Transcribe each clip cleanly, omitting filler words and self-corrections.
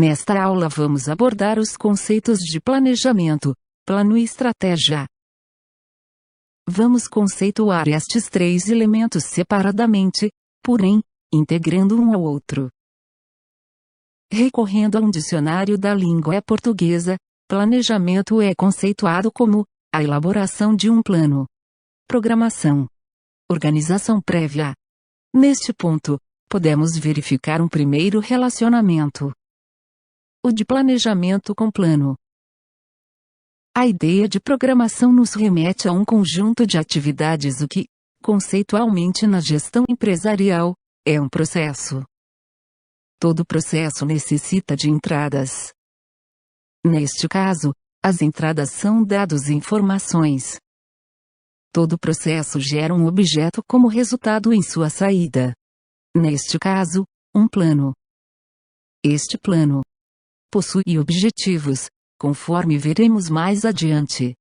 Nesta aula vamos abordar os conceitos de planejamento, plano e estratégia. Vamos conceituar estes três elementos separadamente, porém, integrando um ao outro. Recorrendo a um dicionário da língua portuguesa, planejamento é conceituado como a elaboração de um plano, programação, organização prévia. Neste ponto, podemos verificar um primeiro relacionamento: o de planejamento com plano. A ideia de programação nos remete a um conjunto de atividades, o que, conceitualmente na gestão empresarial, é um processo. Todo processo necessita de entradas. Neste caso, as entradas são dados e informações. Todo processo gera um objeto como resultado em sua saída. Neste caso, um plano. Este plano possui objetivos, conforme veremos mais adiante.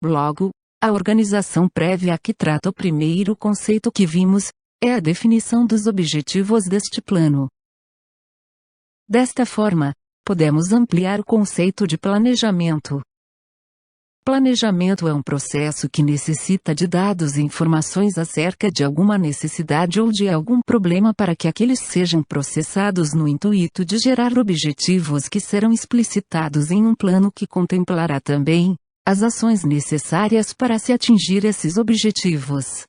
Logo, a organização prévia que trata o primeiro conceito que vimos, é a definição dos objetivos deste plano. Desta forma, podemos ampliar o conceito de planejamento. Planejamento é um processo que necessita de dados e informações acerca de alguma necessidade ou de algum problema para que aqueles sejam processados no intuito de gerar objetivos que serão explicitados em um plano que contemplará também as ações necessárias para se atingir esses objetivos.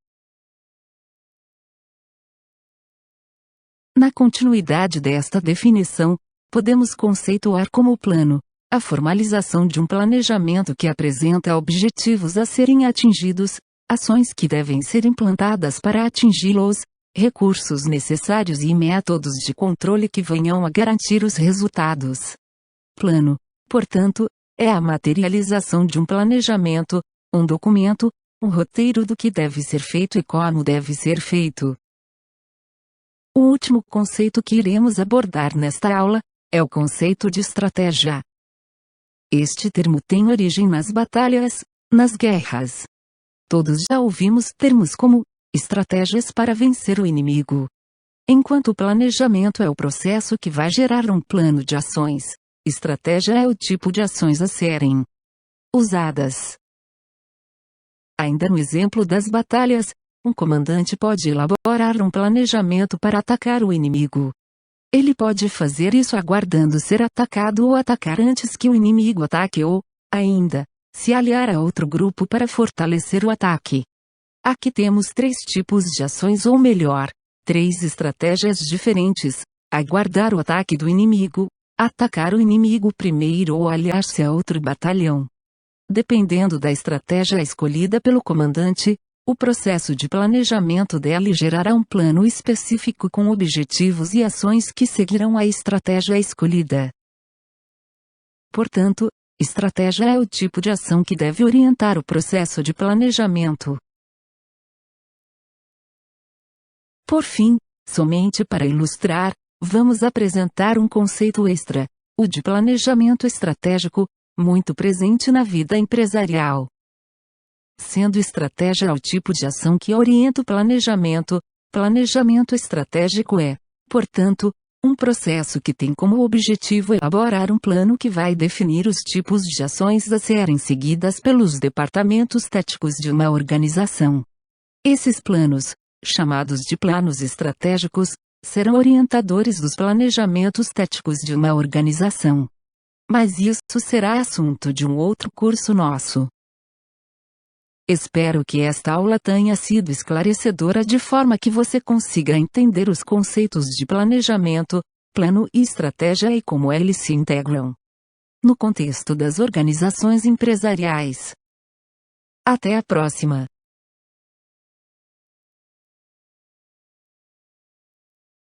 Na continuidade desta definição, podemos conceituar como plano a formalização de um planejamento que apresenta objetivos a serem atingidos, ações que devem ser implantadas para atingi-los, recursos necessários e métodos de controle que venham a garantir os resultados. Plano, portanto, é a materialização de um planejamento, um documento, um roteiro do que deve ser feito e como deve ser feito. O último conceito que iremos abordar nesta aula é o conceito de estratégia. Este termo tem origem nas batalhas, nas guerras. Todos já ouvimos termos como estratégias para vencer o inimigo. Enquanto o planejamento é o processo que vai gerar um plano de ações, estratégia é o tipo de ações a serem usadas. Ainda no exemplo das batalhas, um comandante pode elaborar um planejamento para atacar o inimigo. Ele pode fazer isso aguardando ser atacado ou atacar antes que o inimigo ataque ou, ainda, se aliar a outro grupo para fortalecer o ataque. Aqui temos três tipos de ações, ou melhor, três estratégias diferentes: aguardar o ataque do inimigo, atacar o inimigo primeiro ou aliar-se a outro batalhão. Dependendo da estratégia escolhida pelo comandante, o processo de planejamento dele gerará um plano específico com objetivos e ações que seguirão a estratégia escolhida. Portanto, estratégia é o tipo de ação que deve orientar o processo de planejamento. Por fim, somente para ilustrar, vamos apresentar um conceito extra, o de planejamento estratégico, muito presente na vida empresarial. Sendo estratégia o tipo de ação que orienta o planejamento estratégico é, portanto, um processo que tem como objetivo elaborar um plano que vai definir os tipos de ações a serem seguidas pelos departamentos táticos de uma organização. Esses planos, chamados de planos estratégicos, serão orientadores dos planejamentos táticos de uma organização. Mas isso será assunto de um outro curso nosso. Espero que esta aula tenha sido esclarecedora de forma que você consiga entender os conceitos de planejamento, plano e estratégia e como eles se integram no contexto das organizações empresariais. Até a próxima!